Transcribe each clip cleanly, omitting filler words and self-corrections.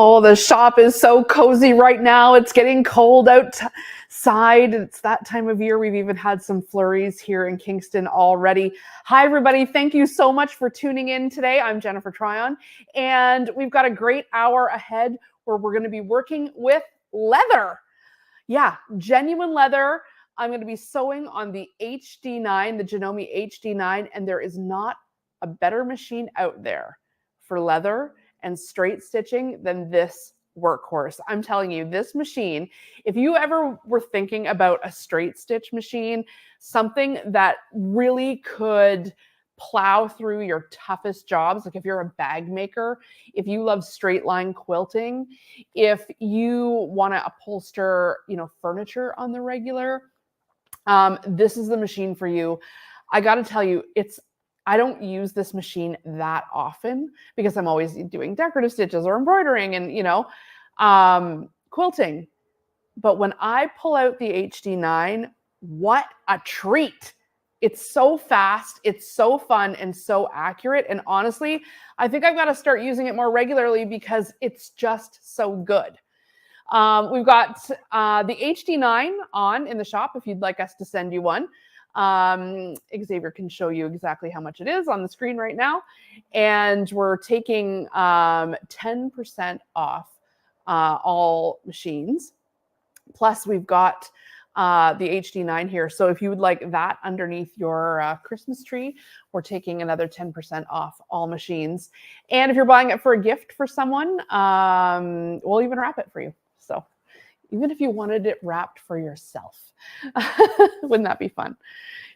Oh, the shop is so cozy right now. It's getting cold outside. It's that time of year. We've even had some flurries here in Kingston already. Hi, everybody. Thank you so much for tuning in today. I'm Jennifer Tryon, and we've got a great hour ahead where we're going to be working with leather. Yeah, genuine leather. I'm going to be sewing on the HD9, the Janome HD9, and there is not a better machine out there for leather and straight stitching than this workhorse. I'm telling you, this machine, if you ever were thinking about a straight stitch machine, something that really could plow through your toughest jobs, like if you're a bag maker, if you love straight line quilting, if you want to upholster, furniture on the regular, this is the machine for you. I got to tell you, I don't use this machine that often because I'm always doing decorative stitches or embroidering and, quilting. But when I pull out the HD9, what a treat. It's so fast, it's so fun and so accurate. And honestly, I think I've got to start using it more regularly because it's just so good. We've got the HD9 on in the shop if you'd like us to send you one. Xavier can show you exactly how much it is on the screen right now. And we're taking 10% off all machines. Plus, we've got the HD9 here. So if you would like that underneath your Christmas tree, we're taking another 10% off all machines. And if you're buying it for a gift for someone, we'll even wrap it for you. So even if you wanted it wrapped for yourself, wouldn't that be fun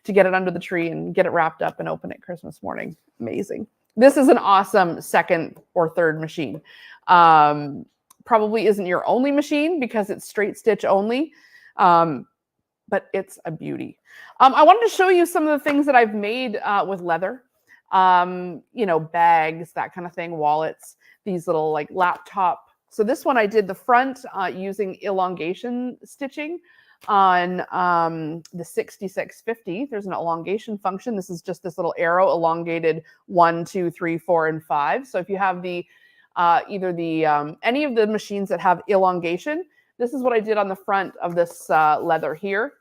to get it under the tree and get it wrapped up and open it Christmas morning? Amazing. This is an awesome second or third machine. Probably isn't your only machine because it's straight stitch only, but it's a beauty. I wanted to show you some of the things that I've made with leather, bags, that kind of thing, wallets, these little like laptop. So this one I did the front using elongation stitching on the 6650. There's an elongation function. This is just this little arrow elongated 1, 2, 3, 4, and 5. So if you have the either the any of the machines that have elongation, this is what I did on the front of this leather here.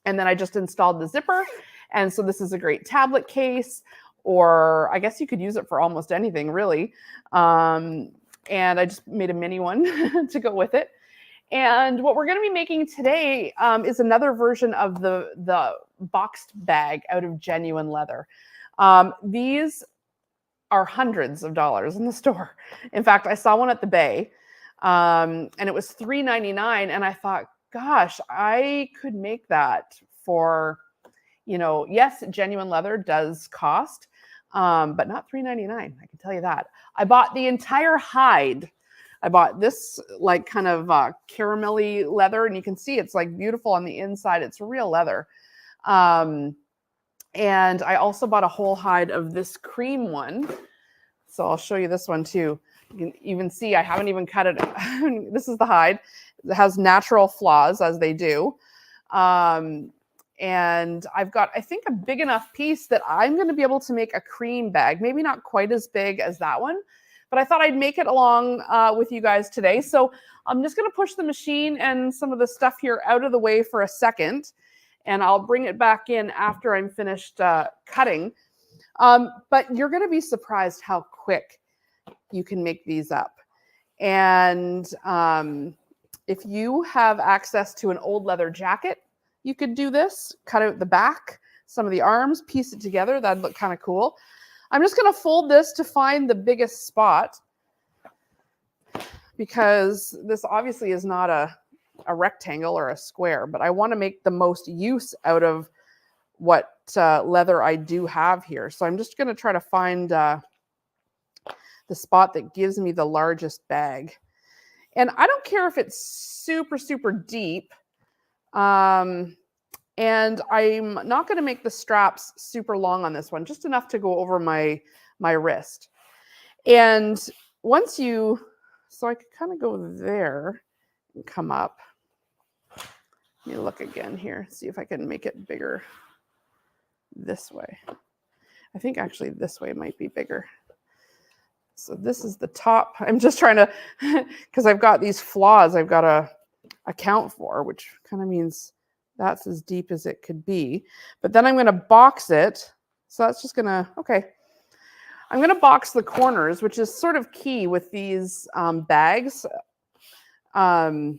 And then I just installed the zipper. And so this is a great tablet case, or I guess you could use it for almost anything really. And I just made a mini one to go with it. And what we're going to be making today is another version of the boxed bag out of genuine leather. These are hundreds of dollars in the store. In fact, I saw one at the Bay, and it was $3.99. And I thought, gosh, I could make that for, yes, genuine leather does cost, but not $3.99. I can tell you that. I bought the entire hide. I bought this like kind of caramelly leather, and you can see it's like beautiful on the inside. It's real leather. And I also bought a whole hide of this cream one. So I'll show you this one too. You can even see I haven't even cut it. This is the hide. It has natural flaws, as they do. And I've got, I think, a big enough piece that I'm going to be able to make a cream bag. Maybe not quite as big as that one, but I thought I'd make it along with you guys today. So I'm just going to push the machine and some of the stuff here out of the way for a second, and I'll bring it back in after I'm finished cutting. But you're going to be surprised how quick you can make these up. And if you have access to an old leather jacket, you could do this, cut out the back, some of the arms, piece it together. That'd look kind of cool. I'm just going to fold this to find the biggest spot, because this obviously is not a rectangle or a square, but I want to make the most use out of what leather I do have here. So I'm just going to try to find the spot that gives me the largest bag. And I don't care if it's super, super deep. And I'm not going to make the straps super long on this one, just enough to go over my wrist. And once so I could kind of go there and come up. Let me look again here, see if I can make it bigger this way. I think actually this way might be bigger. So this is the top. I'm just trying to, because I've got these flaws I've got to account for, which kind of means that's as deep as it could be. But then I'm going to box it. So that's just going to, okay. I'm going to box the corners, which is sort of key with these bags. When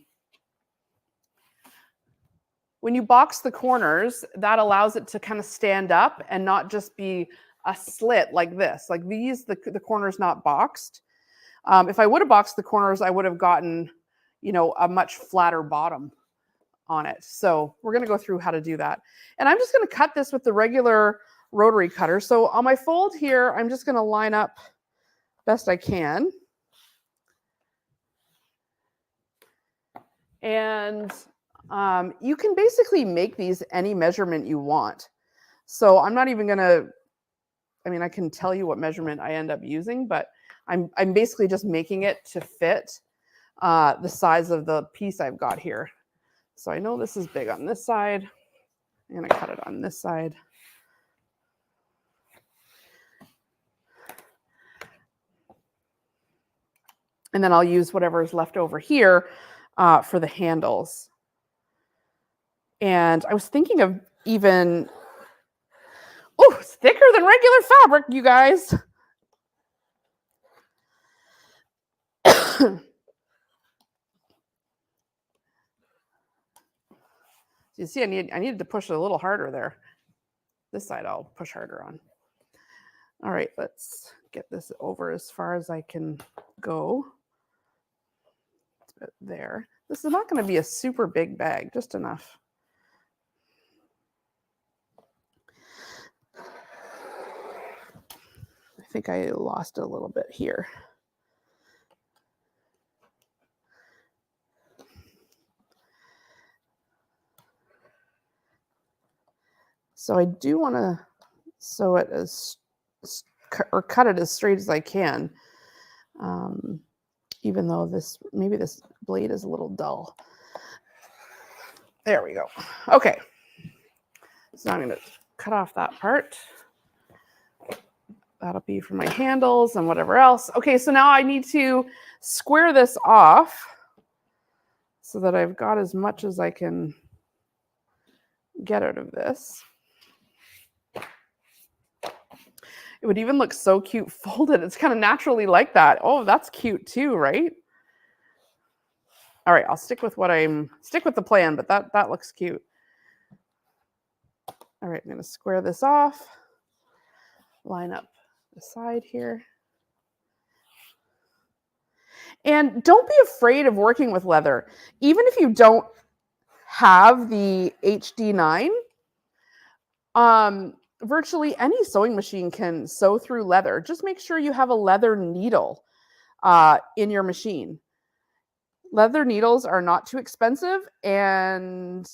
you box the corners, that allows it to kind of stand up and not just be a slit like this. Like these, the corners not boxed. If I would have boxed the corners, I would have gotten, you know, a much flatter bottom on it. So we're going to go through how to do that. And I'm just going to cut this with the regular rotary cutter. So on my fold here, I'm just going to line up best I can. And you can basically make these any measurement you want. So I'm not even going to, I mean, I can tell you what measurement I end up using, but I'm basically just making it to fit the size of the piece I've got here. So I know this is big on this side. I'm going to cut it on this side. And then I'll use whatever is left over here for the handles. And I was thinking of even, oh, it's thicker than regular fabric, you guys. You see, I needed to push it a little harder there. This side I'll push harder on. All right, let's get this over as far as I can go. There. This is not going to be a super big bag, just enough. I think I lost a little bit here. So I do want to sew it or cut it as straight as I can, even though maybe this blade is a little dull. There we go. Okay. So I'm going to cut off that part. That'll be for my handles and whatever else. Okay, so now I need to square this off so that I've got as much as I can get out of this. It would even look so cute folded. It's kind of naturally like that. Oh, that's cute too, right? All right, I'll stick with the plan, but that looks cute. All right, I'm going to square this off, line up the side here. And don't be afraid of working with leather. Even if you don't have the HD9, virtually any sewing machine can sew through leather. Just make sure you have a leather needle in your machine. Leather needles are not too expensive and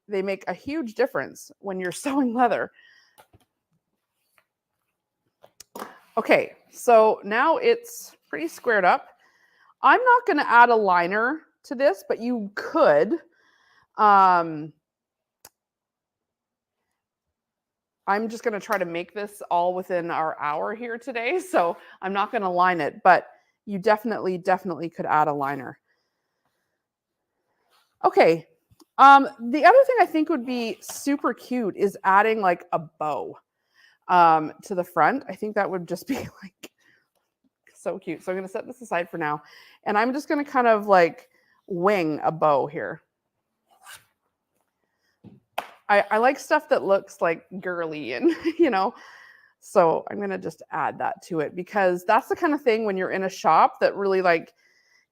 they make a huge difference when you're sewing leather. Okay, so now it's pretty squared up. I'm not going to add a liner to this, but you could. I'm just going to try to make this all within our hour here today, so I'm not going to line it, but you definitely could add a liner. Okay, the other thing I think would be super cute is adding like a bow to the front. I think that would just be like so cute. So I'm going to set this aside for now, and I'm just going to kind of like wing a bow here. I like stuff that looks like girly and, you know, so I'm going to just add that to it because that's the kind of thing when you're in a shop that really like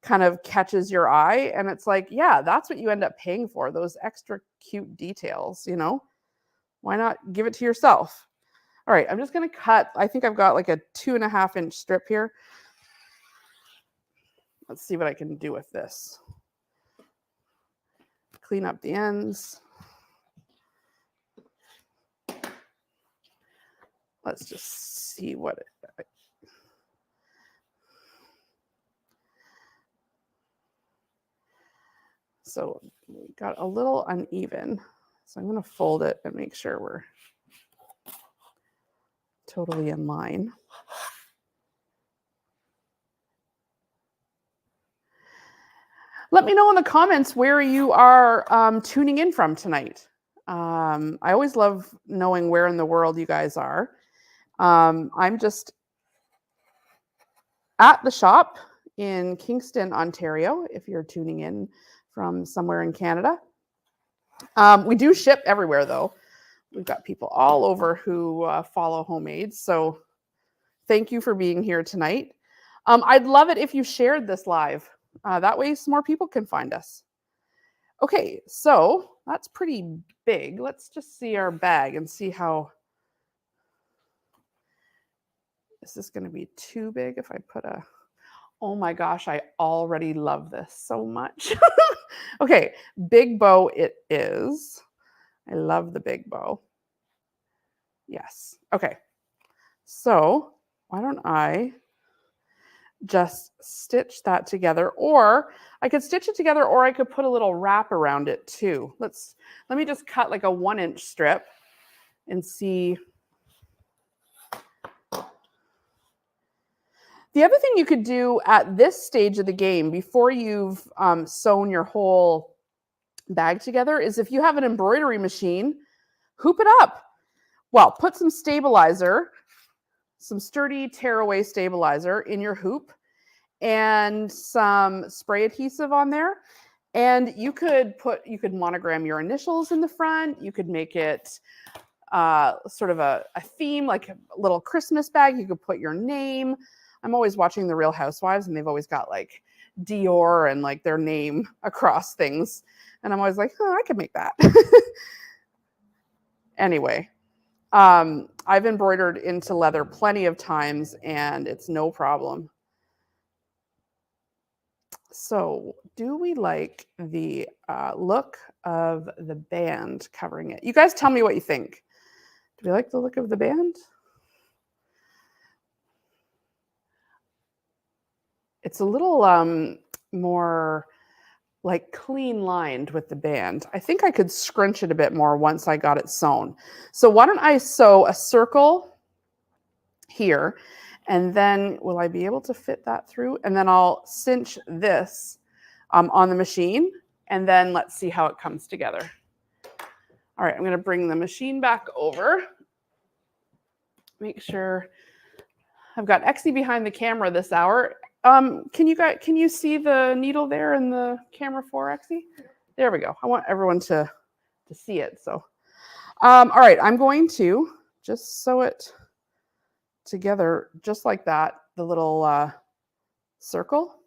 kind of catches your eye. And it's like, yeah, that's what you end up paying for, those extra cute details, you know, why not give it to yourself? All right, I'm just going to cut. I think I've got like a 2.5 inch strip here. Let's see what I can do with this. Clean up the ends. Let's just see what it, so we got a little uneven. So I'm going to fold it and make sure we're totally in line. Let me know in the comments where you are tuning in from tonight. I always love knowing where in the world you guys are. I'm just at the shop in Kingston, Ontario, if you're tuning in from somewhere in Canada. We do ship everywhere, though. We've got people all over who follow Homemade, so thank you for being here tonight. I'd love it if you shared this live. That way some more people can find us. Okay, so that's pretty big. Let's just see our bag and see how... Is this going to be too big if I put a... Oh my gosh, I already love this so much. Okay, big bow it is. I love the big bow. Yes. Okay. So why don't I just stitch that together, or I could stitch it together, or I could put a little wrap around it too. Let me just cut like a 1-inch strip and see. The other thing you could do at this stage of the game, before you've sewn your whole bag together, is if you have an embroidery machine, hoop it up. Well, put some stabilizer, some sturdy tearaway stabilizer in your hoop, and some spray adhesive on there. And you could monogram your initials in the front. You could make it sort of a theme, like a little Christmas bag. You could put your name. I'm always watching The Real Housewives, and they've always got like Dior and like their name across things. And I'm always like, oh, I could make that. Anyway, I've embroidered into leather plenty of times, and it's no problem. So do we like the look of the band covering it? You guys tell me what you think. Do we like the look of the band? It's a little more like clean lined with the band. I think I could scrunch it a bit more once I got it sewn. So why don't I sew a circle here, and then will I be able to fit that through? And then I'll cinch this on the machine, and then let's see how it comes together. All right, I'm gonna bring the machine back over. Make sure I've got Exie behind the camera this hour. Can you see the needle there in the camera for Exie? There we go. I want everyone to see it. So, all right, I'm going to just sew it together just like that, the little circle.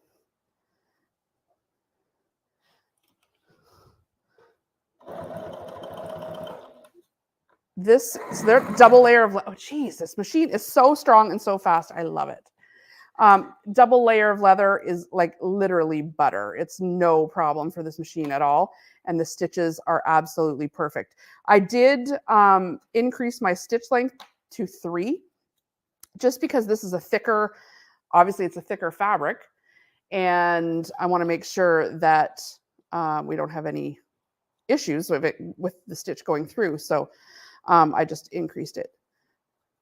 This is their double layer of, oh geez, this machine is so strong and so fast. I love it. Double layer of leather is like literally butter. It's no problem for this machine at all. And the stitches are absolutely perfect. I did increase my stitch length to 3, just because this is a thicker, obviously it's a thicker fabric. And I want to make sure that we don't have any issues with the stitch going through. So I just increased it.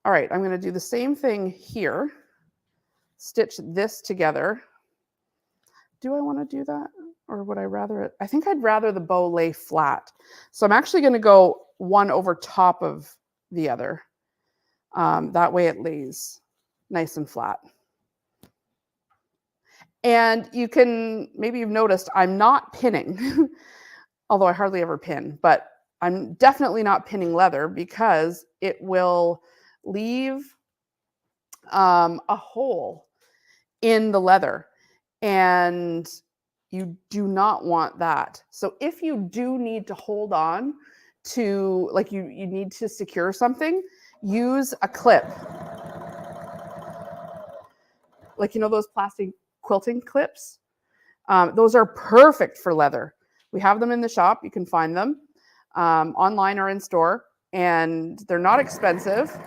All right, I'm going to do the same thing here. Stitch this together. Do I want to do that, or would I rather it? I think I'd rather the bow lay flat. So I'm actually going to go one over top of the other. That way it lays nice and flat. And you can, maybe you've noticed, I'm not pinning, although I hardly ever pin, but I'm definitely not pinning leather because it will leave a hole in the leather, and you do not want that. So if you do need to hold on to, like you need to secure something, use a clip. Like, you know, those plastic quilting clips? Those are perfect for leather. We have them in the shop. You can find them online or in store, and they're not expensive.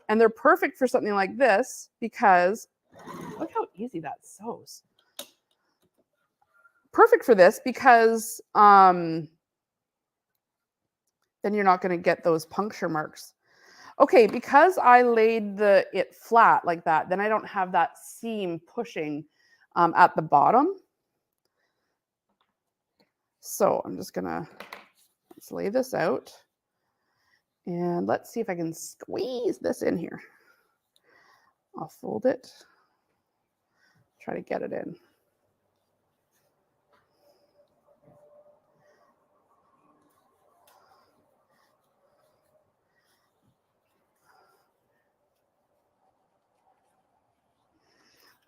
And they're perfect for something like this because look how easy that sews. Perfect for this because then you're not going to get those puncture marks. Okay, because I laid it flat like that, then I don't have that seam pushing at the bottom. So I'm just gonna, let's lay this out. And let's see if I can squeeze this in here. I'll fold it, try to get it in.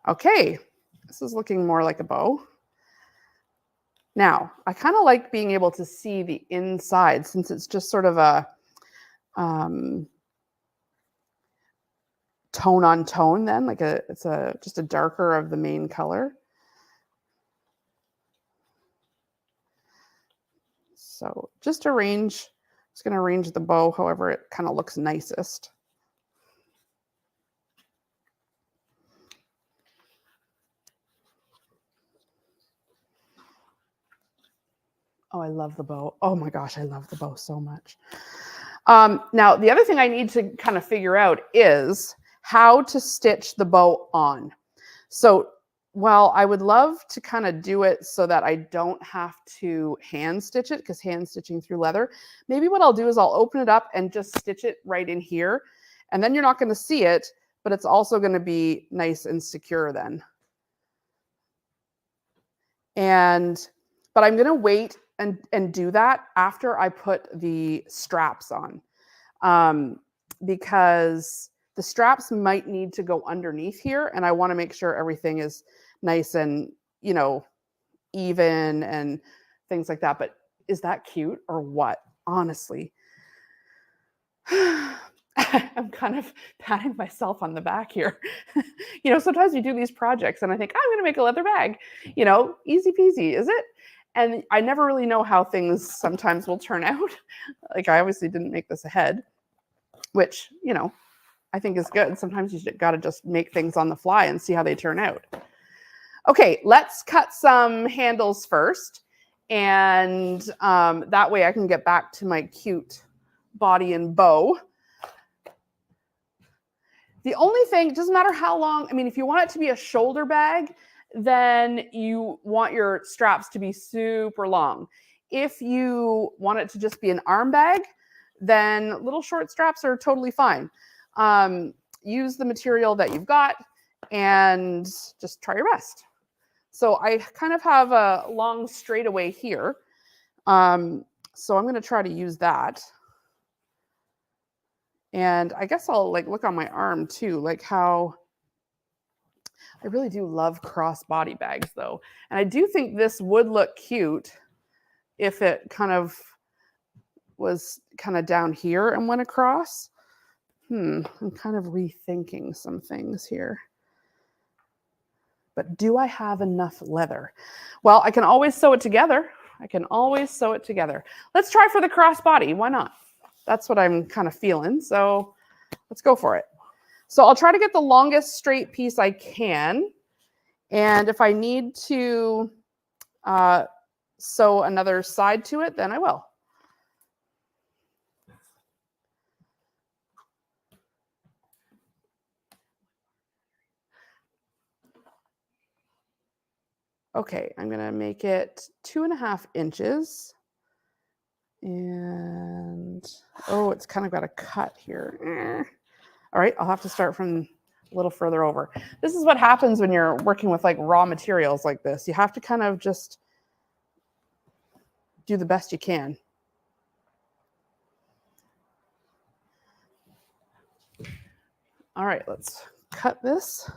Okay, this is looking more like a bow. Now, I kind of like being able to see the inside since it's just sort of a tone on tone then, like it's just a darker of the main color. So just arrange, just going to arrange the bow however it kind of looks nicest. Oh, I love the bow. Oh my gosh, I love the bow so much. Now, the other thing I need to kind of figure out is how to stitch the bow on. So while I would love to kind of do it so that I don't have to hand stitch it, because hand stitching through leather, maybe what I'll do is I'll open it up and just stitch it right in here. And then you're not going to see it, but it's also going to be nice and secure then. But I'm going to wait and do that after I put the straps on, because the straps might need to go underneath here, and I want to make sure everything is nice and, you know, even and things like that. But is that cute or what? Honestly, I'm kind of patting myself on the back here. You know, sometimes you do these projects and I think, I'm going to make a leather bag, you know, easy peasy, is it? And I never really know how things sometimes will turn out. Like I obviously didn't make this ahead, which, you know, I think is good. Sometimes you got to just make things on the fly and see how they turn out. Okay, let's cut some handles first. And that way I can get back to my cute body and bow. The only thing, it doesn't matter how long, I mean, if you want it to be a shoulder bag, then you want your straps to be super long. If you want it to just be an arm bag, then little short straps are totally fine. Use the material that you've got and just try your best. So I kind of have a long straightaway here. So I'm going to try to use that. And I guess I'll like look on my arm too, like how I really do love crossbody bags though. And I do think this would look cute if it kind of was kind of down here and went across. I'm kind of rethinking some things here. But do I have enough leather? Well, I can always sew it together. Let's try for the crossbody. Why not? That's what I'm kind of feeling. So let's go for it. So I'll try to get the longest straight piece I can. And if I need to sew another side to it, then I will. Okay, I'm going to make it 2.5 inches. And, oh, it's kind of got a cut here. All right, I'll have to start from a little further over. This is what happens when you're working with like raw materials like this. You have to kind of just do the best you can. All right, let's cut this.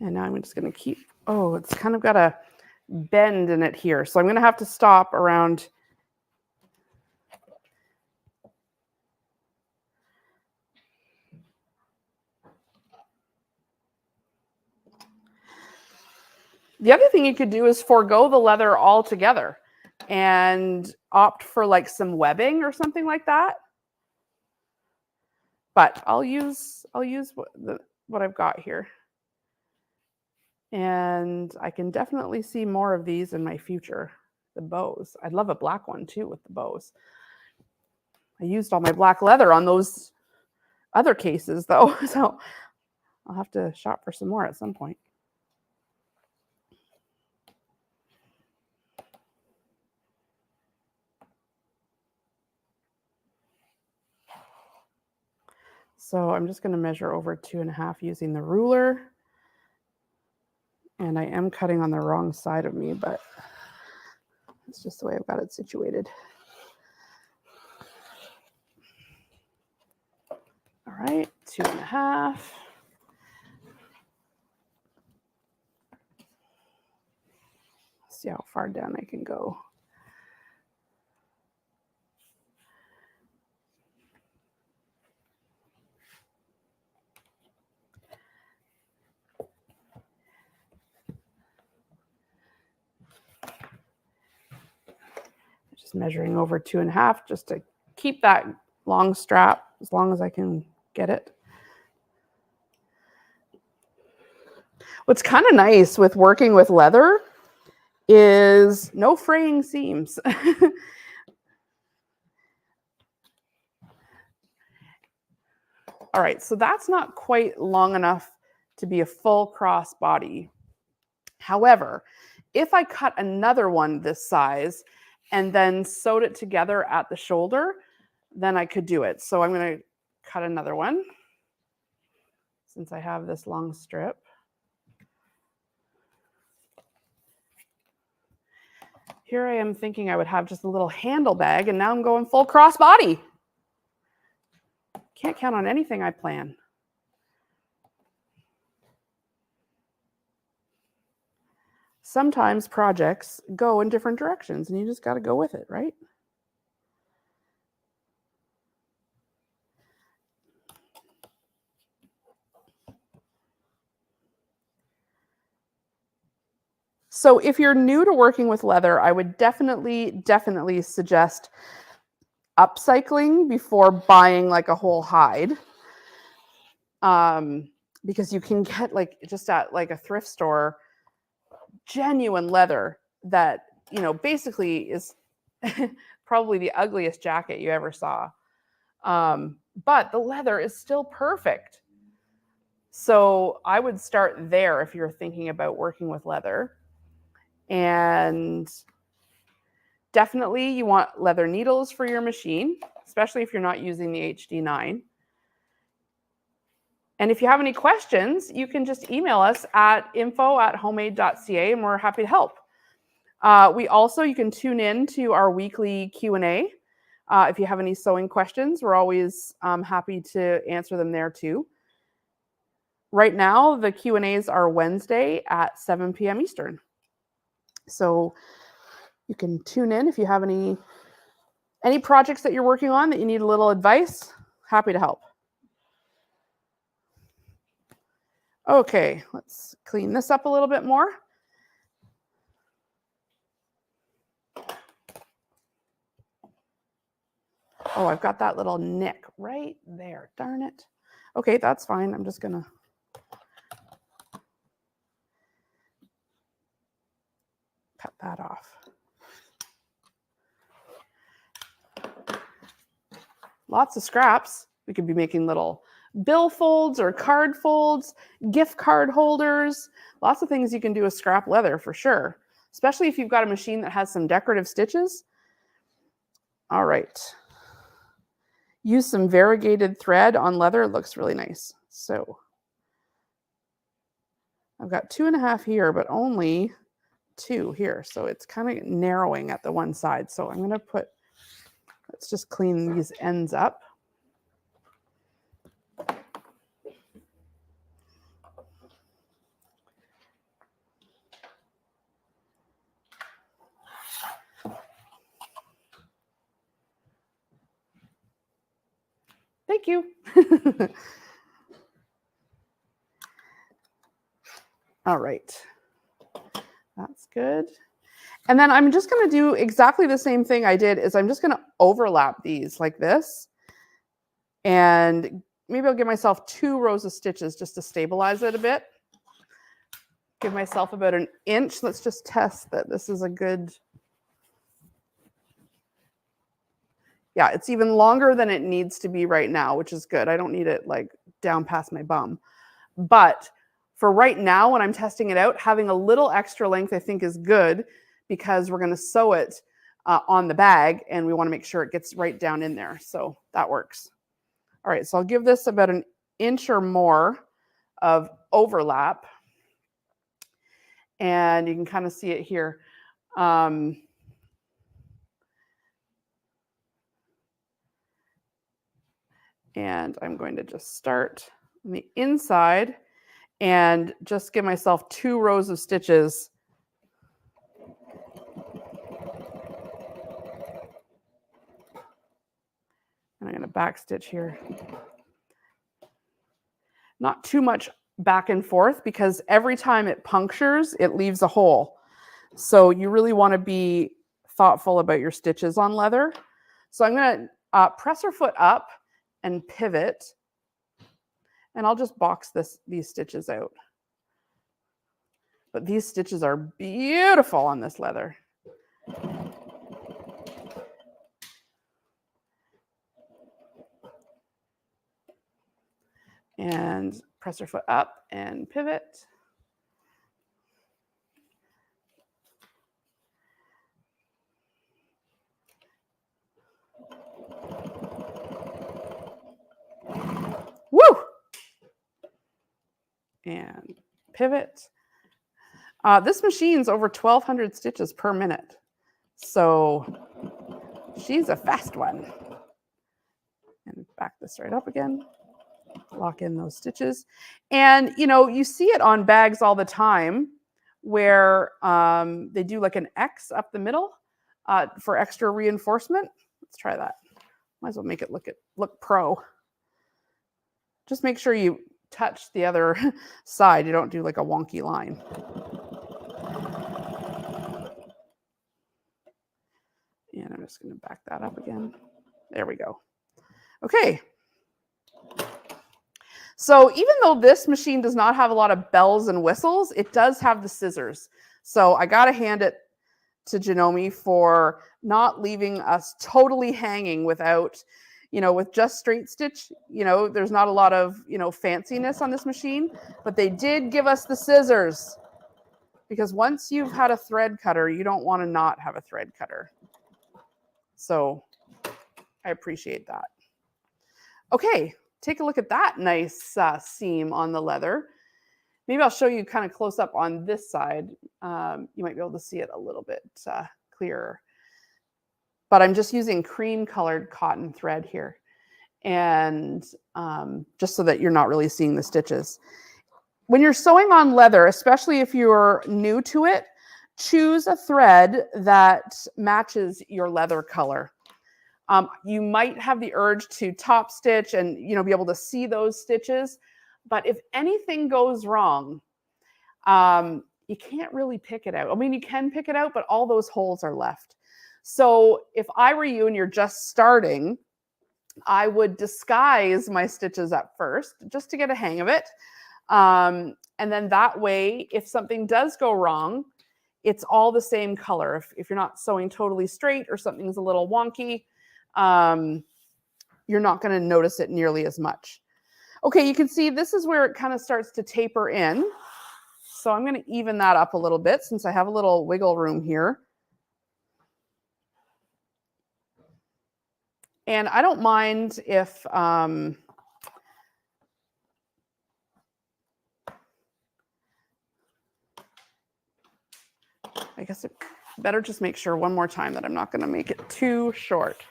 And now I'm just going to keep, oh, it's kind of got a bend in it here. So I'm going to have to stop around. The other thing you could do is forego the leather altogether and opt for like some webbing or something like that. But I'll use what I've got here. And I can definitely see more of these in my future. The bows. I'd love a black one too with the bows. I used all my black leather on those other cases though, so I'll have to shop for some more at some point. So I'm just going to measure over 2.5 using the ruler. And I am cutting on the wrong side of me, but it's just the way I've got it situated. All right, 2.5. See how far down I can go. Just measuring over 2.5 just to keep that long strap as long as I can get it. What's kind of nice with working with leather is no fraying seams. All right, so that's not quite long enough to be a full cross body. However, if I cut another one this size and then sewed it together at the shoulder, then I could do it. So I'm going to cut another one since I have this long strip. Here I am thinking I would have just a little handle bag, and now I'm going full cross body. Can't count on anything I plan. Sometimes projects go in different directions and you just got to go with it, right? So if you're new to working with leather, I would definitely suggest upcycling before buying like a whole hide. Because you can get like just at like a thrift store genuine leather that, you know, basically is probably the ugliest jacket you ever saw. But the leather is still perfect. So I would start there if you're thinking about working with leather. And definitely you want leather needles for your machine, especially if you're not using the HD9. And if you have any questions, you can just email us at info@homemade.ca and we're happy to help. You can tune in to our weekly Q&A. If you have any sewing questions, we're always happy to answer them there too. Right now, the Q&As are Wednesday at 7 p.m. Eastern. So you can tune in if you have any projects that you're working on that you need a little advice. Happy to help. Okay, let's clean this up a little bit more. Oh, I've got that little nick right there. Darn it. Okay, that's fine. I'm just going to cut that off. Lots of scraps. We could be making little bill folds or card folds, gift card holders, lots of things you can do with scrap leather for sure, especially if you've got a machine that has some decorative stitches. All right. Use some variegated thread on leather. It looks really nice. So I've got 2.5 here, but only 2 here. So it's kind of narrowing at the one side. So I'm going to let's just clean these ends up. Thank you. All right. That's good. And then I'm just going to do exactly the same thing I did is I'm just going to overlap these like this. And maybe I'll give myself 2 rows of stitches just to stabilize it a bit. Give myself about an inch. Let's just test that this is a good. Yeah, it's even longer than it needs to be right now, which is good. I don't need it like down past my bum. But for right now, when I'm testing it out, having a little extra length I think is good because we're going to sew it on the bag and we want to make sure it gets right down in there. So that works. All right, so I'll give this about an inch or more of overlap. And you can kind of see it here. And I'm going to just start on the inside and just give myself 2 rows of stitches. And I'm going to back stitch here. Not too much back and forth because every time it punctures, it leaves a hole. So you really want to be thoughtful about your stitches on leather. So I'm going to press her foot up and pivot. And I'll just box these stitches out. But these stitches are beautiful on this leather. And press her foot up and pivot. Woo! And pivot. This machine's over 1,200 stitches per minute. So she's a fast one. And back this right up again. Lock in those stitches. And, you know, you see it on bags all the time where they do like an X up the middle for extra reinforcement. Let's try that. Might as well make it look pro. Just make sure you touch the other side. You don't do like a wonky line. And I'm just going to back that up again. There we go. Okay. So even though this machine does not have a lot of bells and whistles, it does have the scissors. So I got to hand it to Janome for not leaving us totally hanging without, you know, with just straight stitch. You know, there's not a lot of, you know, fanciness on this machine, but they did give us the scissors because once you've had a thread cutter, you don't want to not have a thread cutter. So I appreciate that. Okay. Take a look at that nice seam on the leather. Maybe I'll show you kind of close up on this side. You might be able to see it a little bit clearer. But I'm just using cream colored cotton thread here. And just so that you're not really seeing the stitches. When you're sewing on leather, especially if you're new to it, choose a thread that matches your leather color. You might have the urge to top stitch and, you know, be able to see those stitches. But if anything goes wrong, you can't really pick it out. I mean, you can pick it out, but all those holes are left. So if I were you and you're just starting, I would disguise my stitches at first just to get a hang of it. And then that way, if something does go wrong, it's all the same color. If you're not sewing totally straight or something's a little wonky, you're not going to notice it nearly as much. Okay, you can see this is where it kind of starts to taper in. So I'm going to even that up a little bit since I have a little wiggle room here. And I don't mind if I guess it better just make sure one more time that I'm not going to make it too short.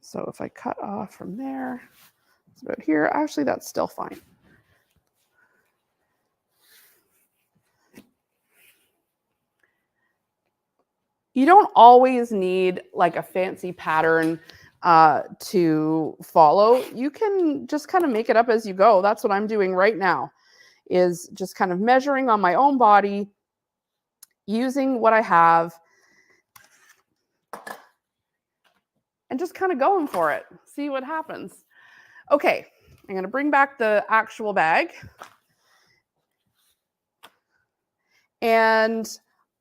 So if I cut off from there, it's about here. Actually, that's still fine. You don't always need like a fancy pattern to follow. You can just kind of make it up as you go. That's what I'm doing right now, is just kind of measuring on my own body, using what I have, and just kind of going for it. See what happens. Okay, I'm going to bring back the actual bag. And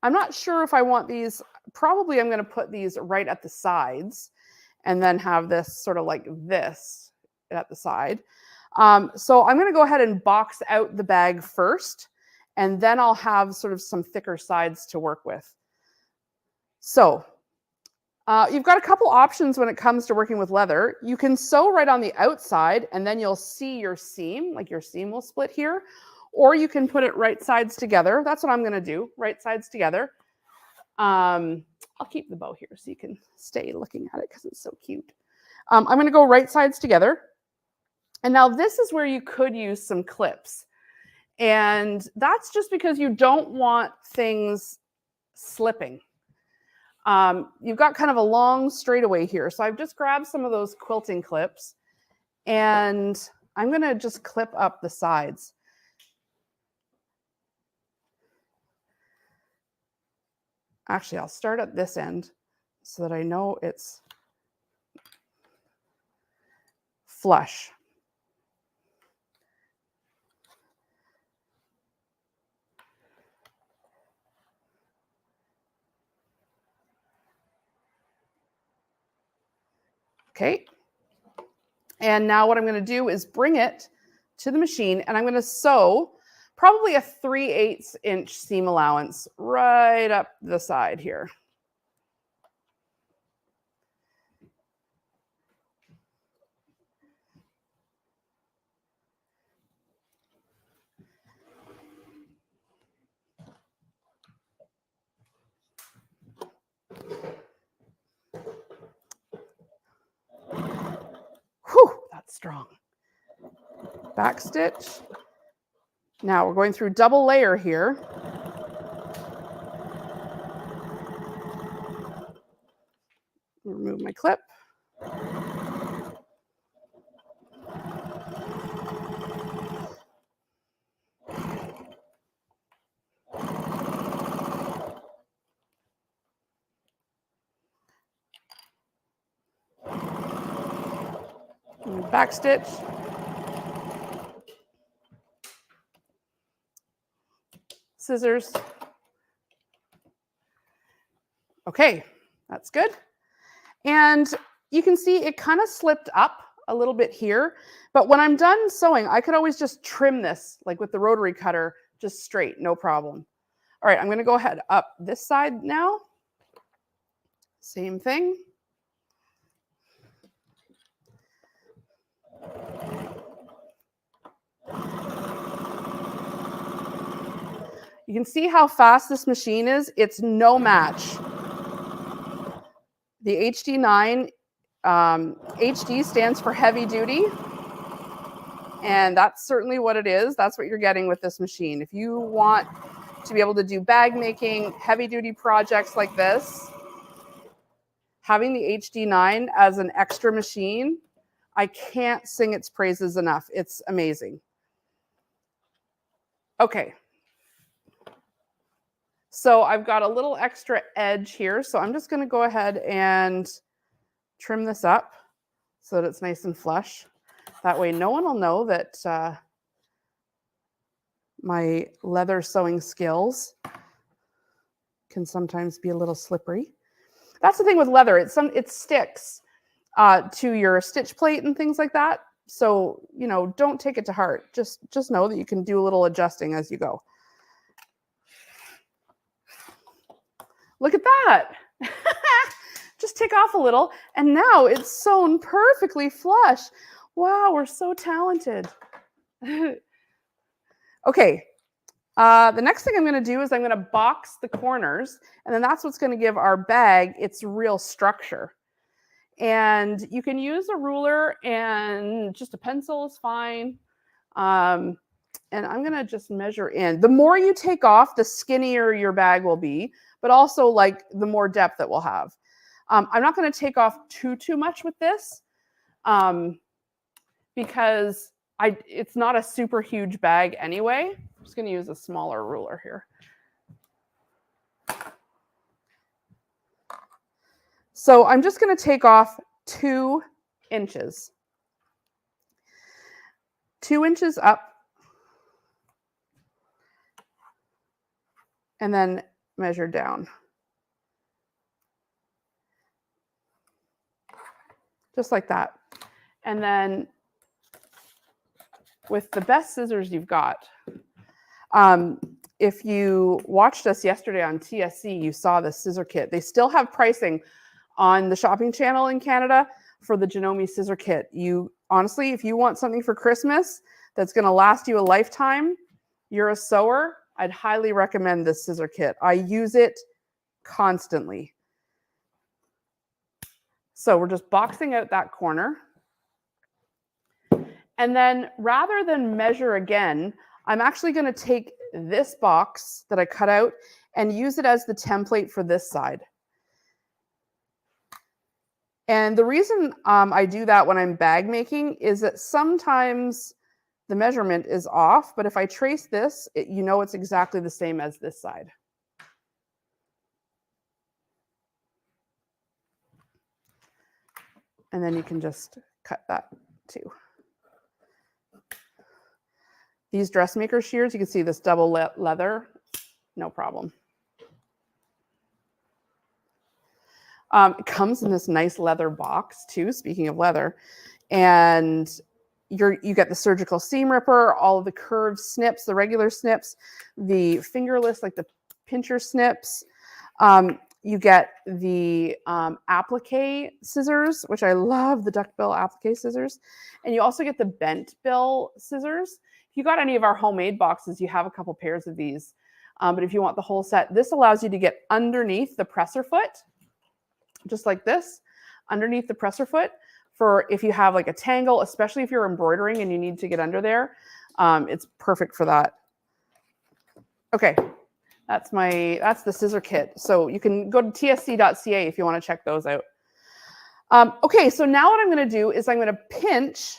I'm not sure if I want these. Probably I'm going to put these right at the sides and then have this sort of like this at the side. So I'm going to go ahead and box out the bag first, and then I'll have sort of some thicker sides to work with. So you've got a couple options when it comes to working with leather. You can sew right on the outside, and then you'll see your seam, like your seam will split here. Or you can put it right sides together. That's what I'm going to do, right sides together. I'll keep the bow here so you can stay looking at it because it's so cute. I'm going to go right sides together. And now this is where you could use some clips. And that's just because you don't want things slipping. You've got kind of a long straightaway here. So I've just grabbed some of those quilting clips, and I'm going to just clip up the sides. Actually, I'll start at this end so that I know it's flush. Okay. And now what I'm going to do is bring it to the machine, and I'm going to sew probably a 3/8 inch seam allowance right up the side here. Whew, that's strong. Back stitch. Now we're going through double layer here. Remove my clip. Back stitch. Scissors. Okay, that's good. And you can see it kind of slipped up a little bit here, but when I'm done sewing, I could always just trim this, like with the rotary cutter, just straight, no problem. All right, I'm going to go ahead up this side now. Same thing. You can see how fast this machine is. It's no match. The HD9, HD stands for heavy duty. And that's certainly what it is. That's what you're getting with this machine. If you want to be able to do bag making, heavy duty projects like this, having the HD9 as an extra machine, I can't sing its praises enough. It's amazing. Okay. So I've got a little extra edge here. So I'm just going to go ahead and trim this up so that it's nice and flush. That way no one will know that my leather sewing skills can sometimes be a little slippery. That's the thing with leather. It sticks to your stitch plate and things like that. So, you know, don't take it to heart. Just know that you can do a little adjusting as you go. Look at that. Just take off a little, and now it's sewn perfectly flush. Wow, we're so talented. Okay, the next thing I'm going to do is I'm going to box the corners, and then that's what's going to give our bag its real structure. And you can use a ruler, and just a pencil is fine. And I'm going to just measure in. The more you take off, the skinnier your bag will be, but also like the more depth it will have. I'm not going to take off too much with this because it's not a super huge bag anyway. I'm just going to use a smaller ruler here. So I'm just going to take off 2 inches. 2 inches up, and then measure down. Just like that. And then with the best scissors you've got, if you watched us yesterday on TSC, you saw the scissor kit. They still have pricing on the shopping channel in Canada for the Janome scissor kit. You honestly, if you want something for Christmas that's going to last you a lifetime, you're a sewer, I'd highly recommend this scissor kit. I use it constantly. So we're just boxing out that corner. And then rather than measure again, I'm actually going to take this box that I cut out and use it as the template for this side. And the reason I do that when I'm bag making is that sometimes the measurement is off, but if I trace this, you know it's exactly the same as this side. And then you can just cut that too. These dressmaker shears, you can see this double leather, no problem. It comes in this nice leather box too, speaking of leather. And you get the surgical seam ripper, all of the curved snips, the regular snips, the fingerless, like the pincher snips. You get the applique scissors, which I love, the duckbill applique scissors. And you also get the bent bill scissors. If you got any of our homemade boxes, you have a couple pairs of these. But if you want the whole set, this allows you to get underneath the presser foot, just like this, underneath the presser foot, for if you have like a tangle, especially if you're embroidering and you need to get under there. It's perfect for that. Okay, that's the scissor kit. So you can go to tsc.ca if you want to check those out. Okay, so now what I'm going to do is I'm going to pinch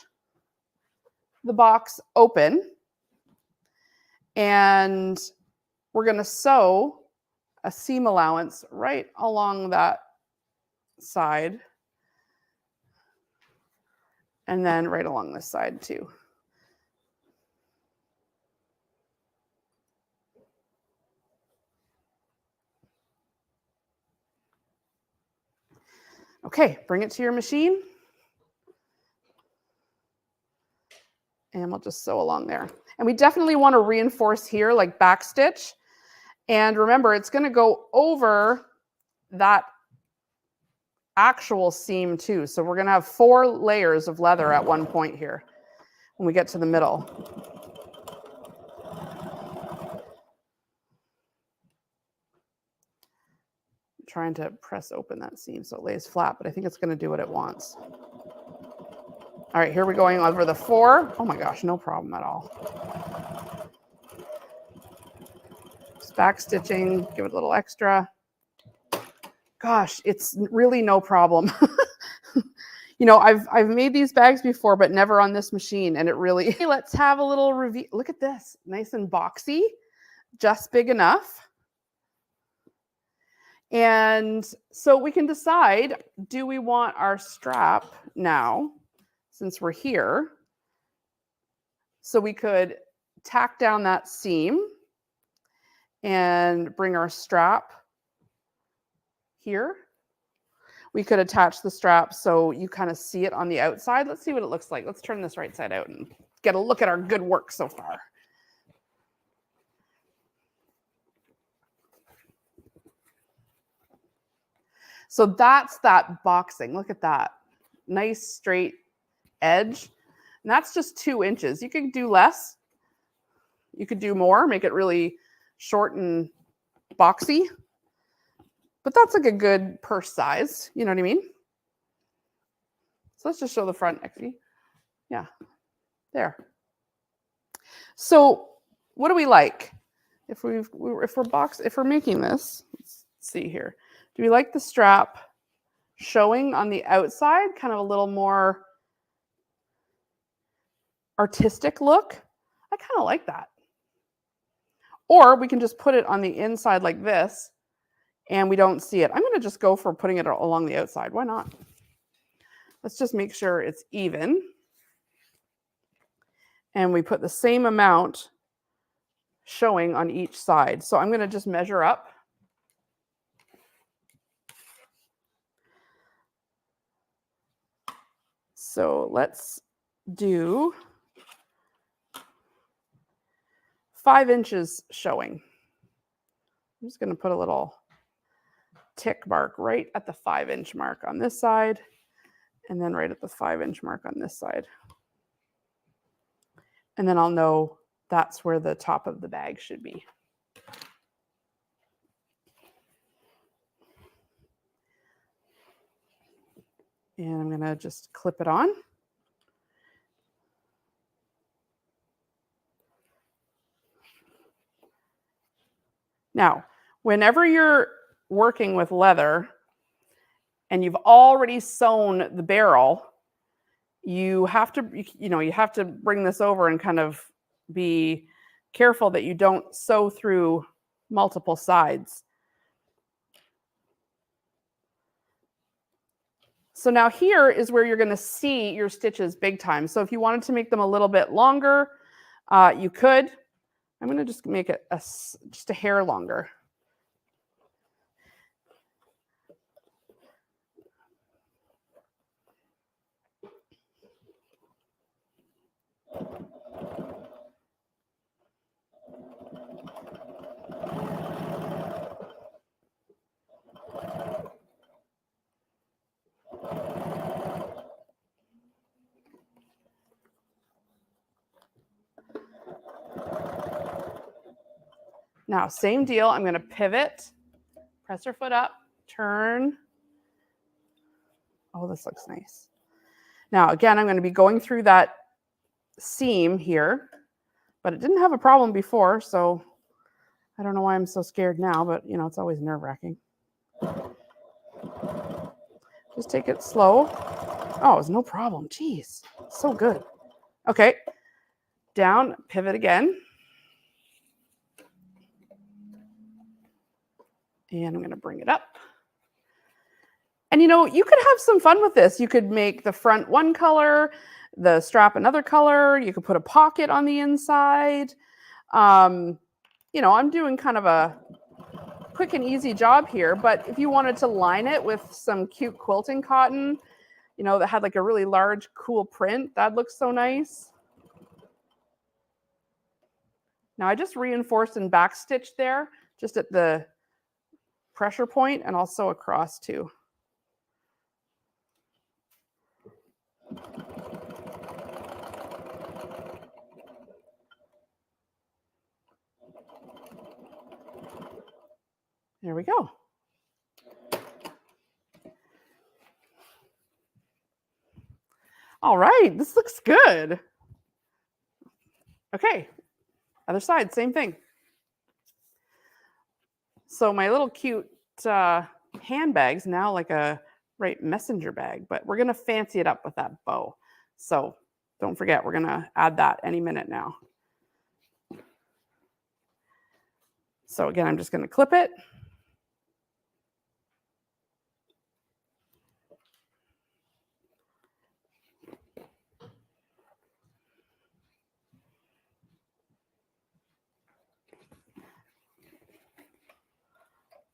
the box open, and we're going to sew a seam allowance right along that side, and then right along this side too. Okay, bring it to your machine. And we'll just sew along there. And we definitely want to reinforce here, like back stitch. And remember, it's going to go over that actual seam too. So we're going to have 4 layers of leather at one point here when we get to the middle. I'm trying to press open that seam so it lays flat, but I think it's going to do what it wants. All right, here we're going over the 4. Oh my gosh, no problem at all. Just back stitching, give it a little extra. Gosh, it's really no problem. You know, I've made these bags before, but never on this machine, and it really. Let's have a little review. Look at this, nice and boxy, just big enough. And so we can decide, do we want our strap now, since we're here? So we could tack down that seam and bring our strap here. We could attach the strap so you kind of see it on the outside. Let's see what it looks like. Let's turn this right side out and get a look at our good work so far. So that's that boxing. Look at that. Nice straight edge. And that's just 2 inches. You could do less. You could do more, make it really short and boxy. But that's like a good purse size. You know what I mean? So let's just show the front, actually. Yeah, there. So what do we like? If we're making this, let's see here. Do we like the strap showing on the outside, kind of a little more artistic look? I kind of like that. Or we can just put it on the inside like this, and we don't see it. I'm going to just go for putting it along the outside. Why not? Let's just make sure it's even. And we put the same amount showing on each side. So I'm going to just measure up. So let's do 5 inches showing. I'm just going to put a little tick mark right at the 5-inch mark on this side, and then right at the 5-inch mark on this side. And then I'll know that's where the top of the bag should be. And I'm going to just clip it on. Now, whenever you're working with leather and you've already sewn the barrel, you have to bring this over and kind of be careful that you don't sew through multiple sides. So now here is where you're going to see your stitches big time. So if you wanted to make them a little bit longer, you could. I'm going to just make it just a hair longer. Now, same deal. I'm going to pivot, press your foot up, turn. Oh, this looks nice. Now, again, I'm going to be going through that seam here, but it didn't have a problem before, so I don't know why I'm so scared now, but you know, it's always nerve-wracking. Just take it slow. Oh, it's no problem. Jeez, so good. Okay, down, pivot again. And I'm going to bring it up. And you know, you could have some fun with this. You could make the front one color, the strap another color. You could put a pocket on the inside. You know, I'm doing kind of a quick and easy job here, but if you wanted to line it with some cute quilting cotton, you know, that had like a really large, cool print, that looks so nice. Now I just reinforced and backstitched there, just at the pressure point and also across too. There we go. All right, this looks good. Okay, other side, same thing. So my little cute handbag's now like a messenger bag, but we're gonna fancy it up with that bow. So don't forget, we're gonna add that any minute now. So again, I'm just gonna clip it.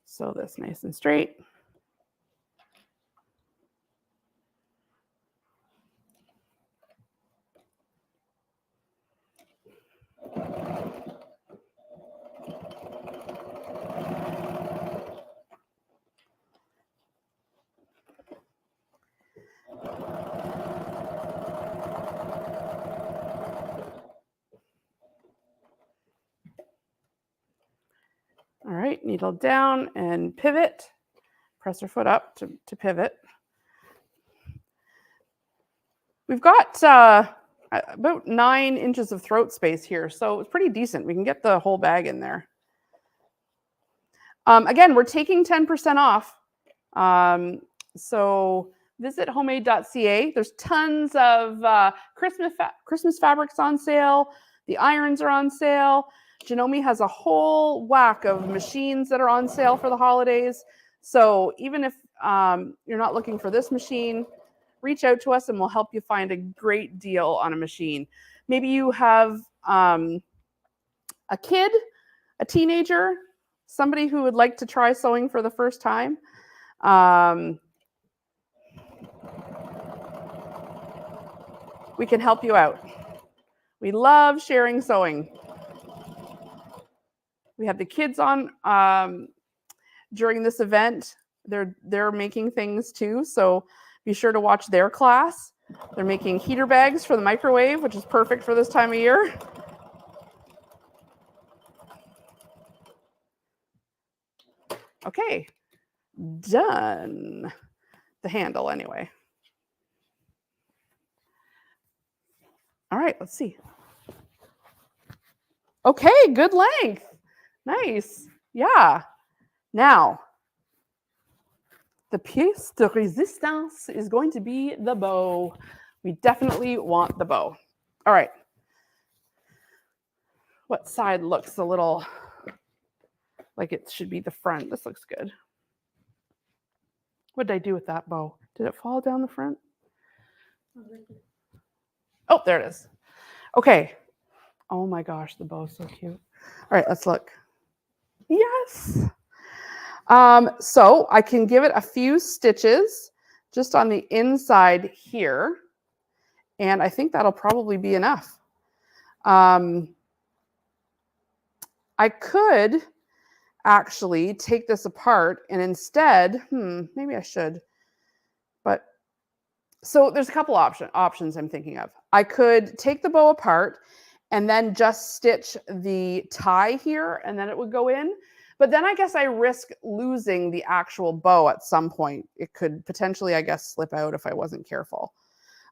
Sew this nice and straight. All right, needle down and pivot. Press your foot up to pivot. We've got about 9 inches of throat space here, so it's pretty decent. We can get the whole bag in there. Again, we're taking 10% off. So visit homemade.ca. There's tons of Christmas fabrics on sale. The irons are on sale. Janome has a whole whack of machines that are on sale for the holidays. So even if you're not looking for this machine, reach out to us and we'll help you find a great deal on a machine. Maybe you have a kid, a teenager, somebody who would like to try sewing for the first time. We can help you out. We love sharing sewing. We have the kids on during this event. They're making things too, so be sure to watch their class. They're making heater bags for the microwave, which is perfect for this time of year. Okay, done. The handle anyway. All right, let's see. Okay, good length. Nice. Yeah. Now, the pièce de résistance is going to be the bow. We definitely want the bow. All right. What side looks a little like it should be the front? This looks good. What did I do with that bow? Did it fall down the front? Oh, there it is. Okay. Oh my gosh, the bow's so cute. All right, let's look. Yes. So I can give it a few stitches just on the inside here. And I think that'll probably be enough. I could actually take this apart and instead, maybe I should. But so there's a couple options I'm thinking of. I could take the bow apart and then just stitch the tie here and then it would go in. But then I guess I risk losing the actual bow at some point. It could potentially, I guess, slip out if I wasn't careful.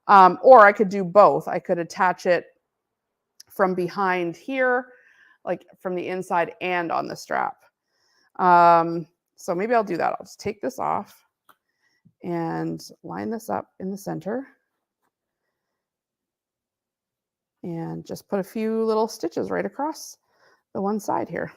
Or I could do both. I could attach it from behind here, like from the inside and on the strap. So maybe I'll do that. I'll just take this off and line this up in the center. And just put a few little stitches right across the one side here.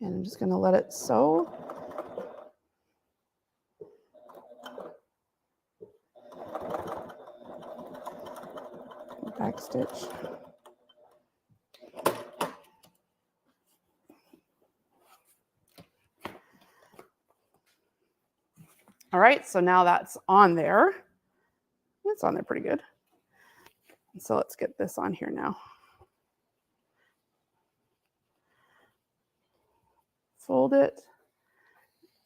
And I'm just going to let it sew. Back stitch. All right, so now that's on there. It's on there pretty good. So let's get this on here now. Fold it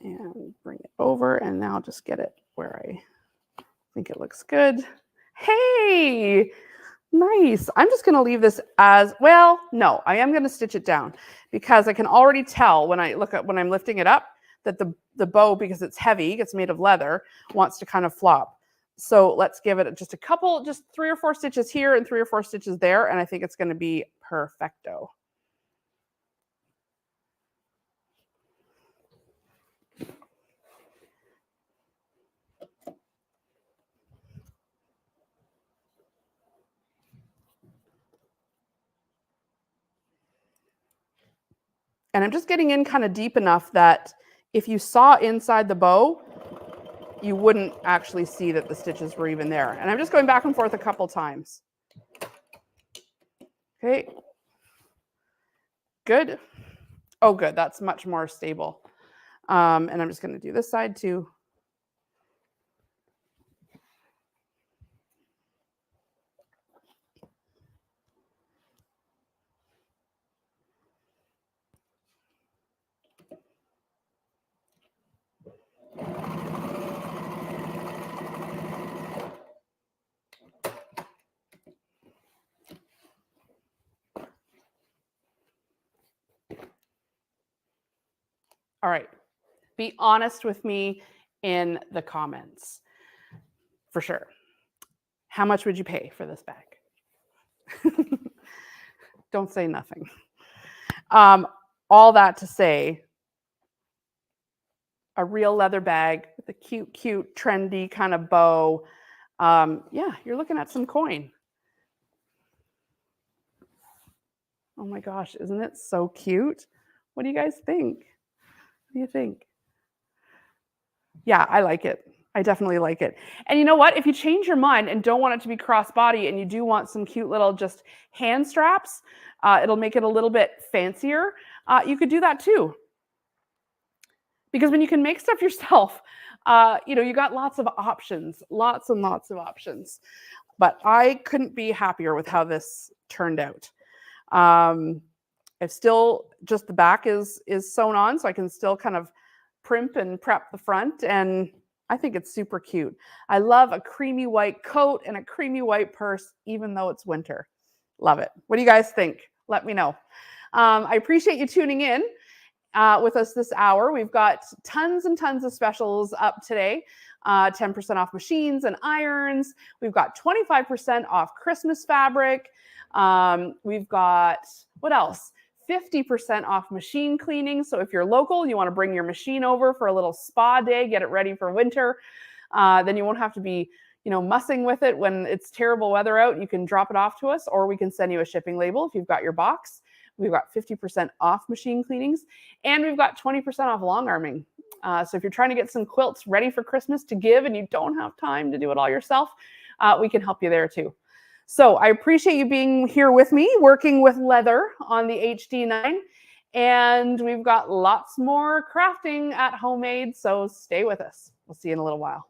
and bring it over, and now just get it where I think it looks good. Hey, nice. I'm just going to leave this as, well, no, I am going to stitch it down because I can already tell when I'm lifting it up that the bow, because it's heavy, it's made of leather, wants to kind of flop. So let's give it just 3 or 4 stitches here and 3 or 4 stitches there, and I think it's going to be perfecto. And I'm just getting in kind of deep enough that if you saw inside the bow, you wouldn't actually see that the stitches were even there. And I'm just going back and forth a couple times. Okay. Good. Oh, good. That's much more stable. And I'm just going to do this side too. All right. Be honest with me in the comments, for sure. How much would you pay for this bag? Don't say nothing. All that to say, a real leather bag with a cute, trendy kind of bow. Yeah, you're looking at some coin. Oh my gosh, isn't it so cute? What do you guys think? What do you think? Yeah, I like it. I definitely like it. And you know what? If you change your mind and don't want it to be crossbody and you do want some cute little just hand straps, it'll make it a little bit fancier. You could do that too. Because when you can make stuff yourself, you got lots of options, lots and lots of options. But I couldn't be happier with how this turned out. I've still just the back is sewn on, so I can still kind of primp and prep the front, and I think it's super cute. I love a creamy white coat and a creamy white purse, even though it's winter. Love it. What do you guys think? Let me know. I appreciate you tuning in with us this hour. We've got tons and tons of specials up today. 10% off machines and irons. We've got 25% off Christmas fabric. We've got, what else? 50% off machine cleaning. So if you're local, you want to bring your machine over for a little spa day, get it ready for winter. Then you won't have to be, mussing with it when it's terrible weather out. You can drop it off to us, or we can send you a shipping label if you've got your box. We've got 50% off machine cleanings, and we've got 20% off long arming. So if you're trying to get some quilts ready for Christmas to give and you don't have time to do it all yourself, we can help you there too. So I appreciate you being here with me, working with leather on the HD9. And we've got lots more crafting at Homemade, so stay with us. We'll see you in a little while.